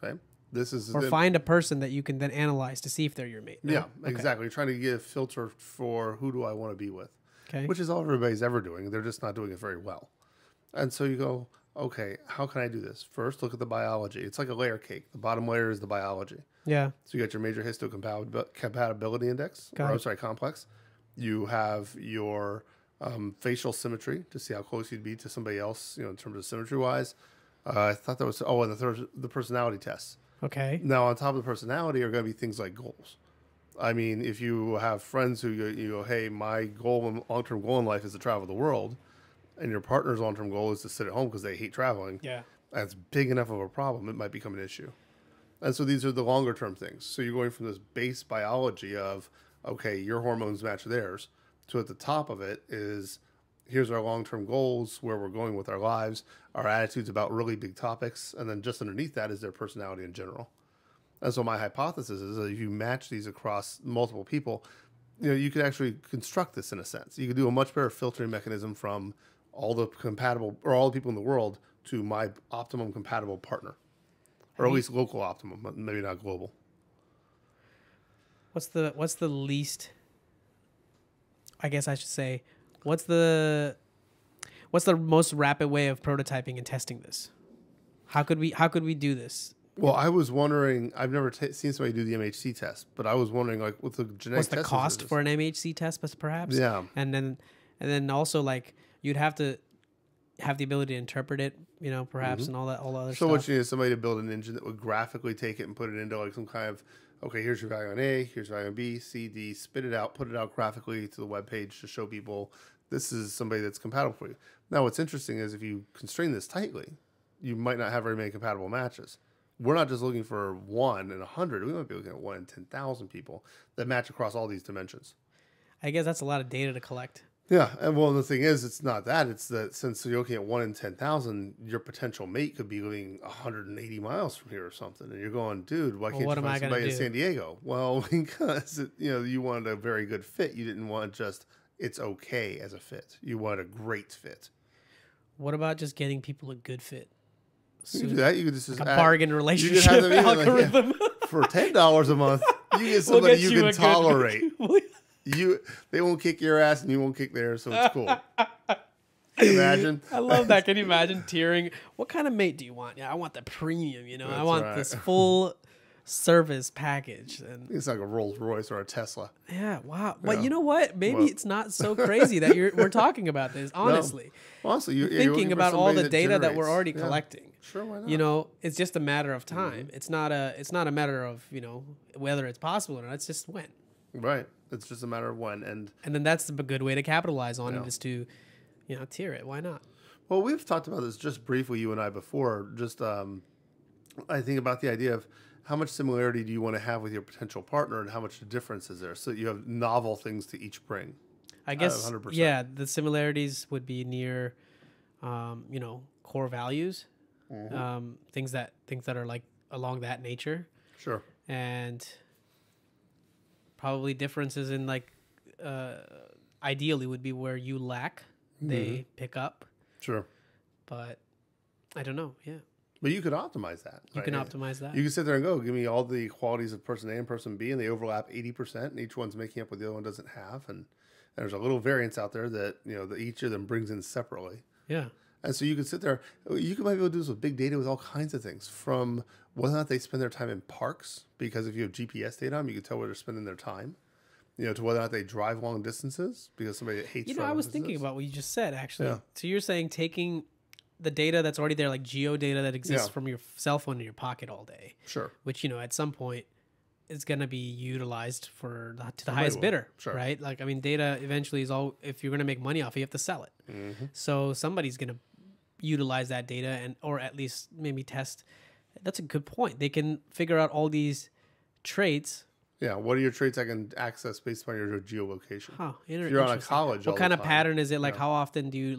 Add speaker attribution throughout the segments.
Speaker 1: Okay. This is
Speaker 2: Or find a person that you can then analyze to see if they're your mate. No?
Speaker 1: Yeah,
Speaker 2: Okay.
Speaker 1: exactly. You're trying to get a filter for who do I want to be with,
Speaker 2: Okay.
Speaker 1: which is all everybody's ever doing. They're just not doing it very well. And so you go, okay, how can I do this? First, look at the biology. It's like a layer cake. The bottom layer is the biology.
Speaker 2: Yeah.
Speaker 1: So you got your major histocompatibility index, complex. You have your facial symmetry to see how close you'd be to somebody else, in terms of symmetry wise. I thought that was, and the third, the personality tests.
Speaker 2: Okay.
Speaker 1: Now, on top of the personality are going to be things like goals. I mean, if you have friends who you go, hey, my long-term goal in life is to travel the world, and your partner's long-term goal is to sit at home because they hate traveling, that's big enough of a problem, it might become an issue. And so these are the longer-term things. So you're going from this base biology of, okay, your hormones match theirs, to at the top of it is, here's our long-term goals, where we're going with our lives, our attitudes about really big topics, and then just underneath that is their personality in general. And so my hypothesis is that if you match these across multiple people, you could actually construct this in a sense. You could do a much better filtering mechanism from all the people in the world to my optimum compatible partner, or at least local optimum, but maybe not global.
Speaker 2: What's the least? I guess I should say, what's the most rapid way of prototyping and testing this? How could we do this?
Speaker 1: Well, I was wondering. I've never seen somebody do the MHC test, but I was wondering, like, with the genetic,
Speaker 2: what's the cost for an MHC test, perhaps?
Speaker 1: Yeah,
Speaker 2: and then also, like, you'd have to have the ability to interpret it, perhaps, and all the other stuff.
Speaker 1: So what you need is somebody to build an engine that would graphically take it and put it into like some kind of, okay, here's your value on A, here's your value on B, C, D, spit it out, put it out graphically to the web page to show people this is somebody that's compatible for you. Now, what's interesting is if you constrain this tightly, you might not have very many compatible matches. We're not just looking for 1 in 100. We might be looking at 1 in 10,000 people that match across all these dimensions.
Speaker 2: I guess that's a lot of data to collect.
Speaker 1: Yeah, and well, the thing is, it's not that. It's that since you're looking at 1 in 10,000, your potential mate could be living 180 miles from here or something, and you're going, dude, why can't you find somebody in San Diego? Well, because you wanted a very good fit. You didn't want just it's okay as a fit. You want a great fit.
Speaker 2: What about just getting people a good fit?
Speaker 1: You can do that. You could just
Speaker 2: like a bargain relationship algorithm.
Speaker 1: For $10 a month, you get somebody you can tolerate. They won't kick your ass and you won't kick theirs, so it's cool. Can you imagine?
Speaker 2: I love that. Can you imagine tiering? What kind of mate do you want? Yeah, I want the premium, I want this full service package. And
Speaker 1: it's like a Rolls Royce or a Tesla.
Speaker 2: Yeah, wow. But you know what? Maybe it's not so crazy that we're talking about this, honestly.
Speaker 1: No. Honestly, you're
Speaker 2: thinking about all the data that we're already collecting.
Speaker 1: Sure, why not?
Speaker 2: It's just a matter of time. It's not a matter of, whether it's possible or not. It's just when.
Speaker 1: Right. It's just a matter of when. And
Speaker 2: then that's a good way to capitalize on it is to, tier it. Why not?
Speaker 1: Well, we've talked about this just briefly, you and I, before. Just I think about the idea of how much similarity do you want to have with your potential partner and how much difference is there so that you have novel things to each bring.
Speaker 2: I guess, 100%. Yeah, the similarities would be near, core values, things that are like along that nature.
Speaker 1: Sure.
Speaker 2: And probably differences in like, ideally would be where you lack, they pick up.
Speaker 1: Sure.
Speaker 2: But I don't know. Yeah.
Speaker 1: But you could optimize that.
Speaker 2: You can optimize that.
Speaker 1: You can sit there and go, give me all the qualities of person A and person B, and they overlap 80%, and each one's making up what the other one doesn't have. And there's a little variance out there that, that each of them brings in separately.
Speaker 2: Yeah.
Speaker 1: And so you could sit there, you might be able to do this with big data with all kinds of things, from whether or not they spend their time in parks, because if you have GPS data on them, you can tell where they're spending their time. To whether or not they drive long distances, because somebody that hates
Speaker 2: I was thinking about what you just said, actually.
Speaker 1: Yeah.
Speaker 2: So you're saying taking the data that's already there, like geo data that exists from your cell phone in your pocket all day.
Speaker 1: Sure.
Speaker 2: Which, at some point is going to be utilized to the highest bidder, right? Like, I mean, data eventually is all, if you're going to make money off it, you have to sell it. Mm-hmm. So somebody's going to utilize that data or at least maybe test. That's a good point. They can figure out all these traits.
Speaker 1: Yeah, what are your traits I can access based on your geolocation?
Speaker 2: If
Speaker 1: you're on a college,
Speaker 2: what kind of pattern is it? Like, how often do you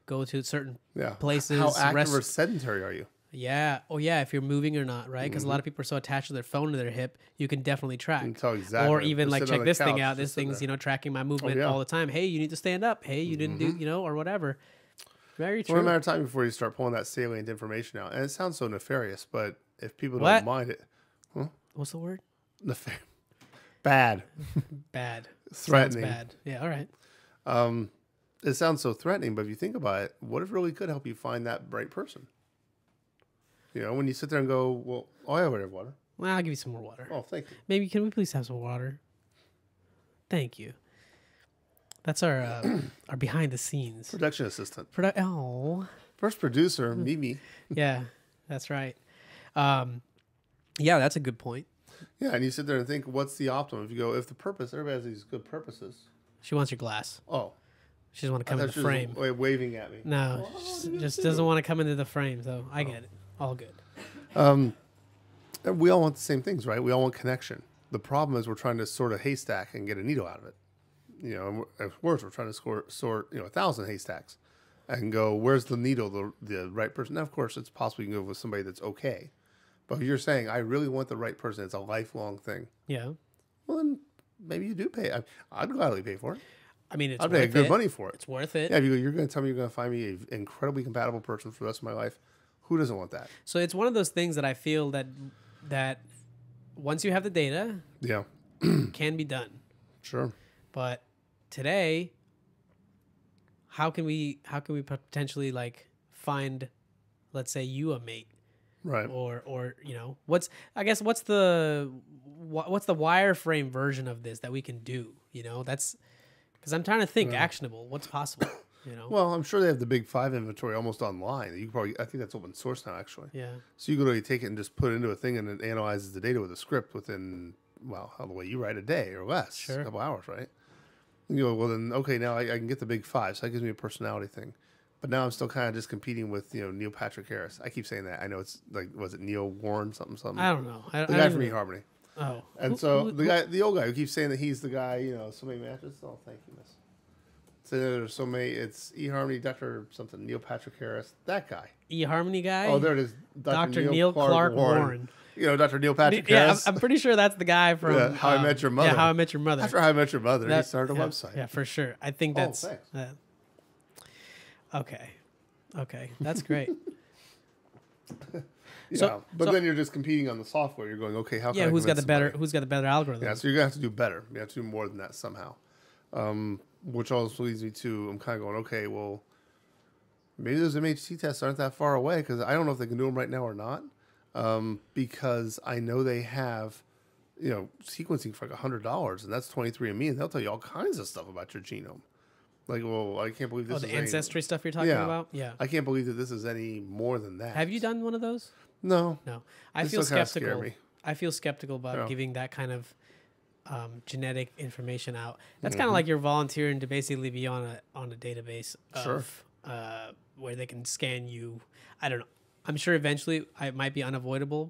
Speaker 2: go to certain places?
Speaker 1: How active or sedentary are you?
Speaker 2: Yeah. Oh, yeah. If you're moving or not, right? Because a lot of people are so attached to their phone to their hip, you can definitely track.
Speaker 1: You can tell exactly.
Speaker 2: Or even check this thing out. This thing's tracking my movement all the time. Hey, you need to stand up. Hey, you didn't do or whatever. Very true.
Speaker 1: It's only a matter of time before you start pulling that salient information out. And it sounds so nefarious, but if people don't mind it.
Speaker 2: Huh? What's the word?
Speaker 1: Bad.
Speaker 2: Bad.
Speaker 1: Threatening.
Speaker 2: Sounds bad. Yeah, all right.
Speaker 1: It sounds so threatening, but if you think about it, what if it really could help you find that right person? You know, when you sit there and go, well, I already have water.
Speaker 2: Well, I'll give you some more water.
Speaker 1: Oh, thank you.
Speaker 2: Maybe, can we please have some water? Thank you. That's our behind the scenes.
Speaker 1: Production assistant.
Speaker 2: First
Speaker 1: producer, Mimi.
Speaker 2: Yeah, that's right. Yeah, that's a good point.
Speaker 1: Yeah, and you sit there and think, what's the optimum? If you go, if the purpose, everybody has these good purposes.
Speaker 2: She wants your glass.
Speaker 1: Oh.
Speaker 2: She doesn't want to come into the frame.
Speaker 1: Waving at me.
Speaker 2: No, she just doesn't want to come into the frame, so I get it. All good.
Speaker 1: We all want the same things, right? We all want connection. The problem is we're trying to sort a haystack and get a needle out of it. You know, and of course, we're trying to sort 1,000 haystacks and go, where's the needle, the right person? Now, of course, it's possible you can go with somebody that's okay. But if you're saying, I really want the right person, it's a lifelong thing.
Speaker 2: Yeah.
Speaker 1: Well, then maybe you do pay. I'd gladly pay for it.
Speaker 2: I mean,
Speaker 1: I'd pay good money for it.
Speaker 2: It's worth it.
Speaker 1: Yeah, if you're going to tell me you're going to find me an incredibly compatible person for the rest of my life, who doesn't want that?
Speaker 2: So it's one of those things that I feel that once you have the data,
Speaker 1: yeah,
Speaker 2: can be done.
Speaker 1: Sure. But
Speaker 2: today, how can we potentially like find, let's say, you a mate,
Speaker 1: right?
Speaker 2: Or you know, what's the wireframe version of this that we can do? You know, that's because I'm trying to think actionable. What's possible? You know.
Speaker 1: Well, I'm sure they have the Big Five inventory almost online. You can probably, I think that's open source now, actually.
Speaker 2: Yeah.
Speaker 1: So you can literally take it and just put it into a thing, and it analyzes the data with a script within, well, how the way you write, a day or less,
Speaker 2: sure,
Speaker 1: a couple hours, right? And you go, well, then okay, now I can get the Big Five, so that gives me a personality thing. But now I'm still kind of just competing with Neil Patrick Harris. I keep saying that. I know it's like, was it Neil Warren something?
Speaker 2: I don't know.
Speaker 1: The guy from eHarmony.
Speaker 2: Oh.
Speaker 1: And so the old guy who keeps saying that he's the guy, so many matches. Oh, thank you, miss. So there's so many. It's eHarmony, Dr. something, Neil Patrick Harris, that guy.
Speaker 2: eHarmony guy?
Speaker 1: Oh, there it is.
Speaker 2: Dr. Neil Clark Warren.
Speaker 1: Dr. Neil Patrick Harris.
Speaker 2: I'm pretty sure that's the guy from
Speaker 1: How I Met Your Mother.
Speaker 2: Yeah, How I Met Your Mother.
Speaker 1: After How I Met Your Mother, he started a website.
Speaker 2: Yeah, for sure. I think that's...
Speaker 1: thanks.
Speaker 2: Okay. That's great.
Speaker 1: Then you're just competing on the software. You're going, okay, how can I
Speaker 2: who's got the better algorithm?
Speaker 1: Yeah, so you're going to have to do better. You have to do more than that somehow. Which also leads me to, I'm kind of going, okay, well, maybe those MHT tests aren't that far away because I don't know if they can do them right now or not. Because I know they have, sequencing for like $100, and that's 23andMe, and they'll tell you all kinds of stuff about your genome. Like, well, I can't believe this is
Speaker 2: the ancestry stuff you're talking about? Yeah.
Speaker 1: I can't believe that this is any more than that.
Speaker 2: Have you done one of those?
Speaker 1: No.
Speaker 2: I feel skeptical. I feel skeptical about giving that kind of genetic information out. That's kind of like you're volunteering to basically be on a database of where they can scan you. I don't know. I'm sure eventually it might be unavoidable,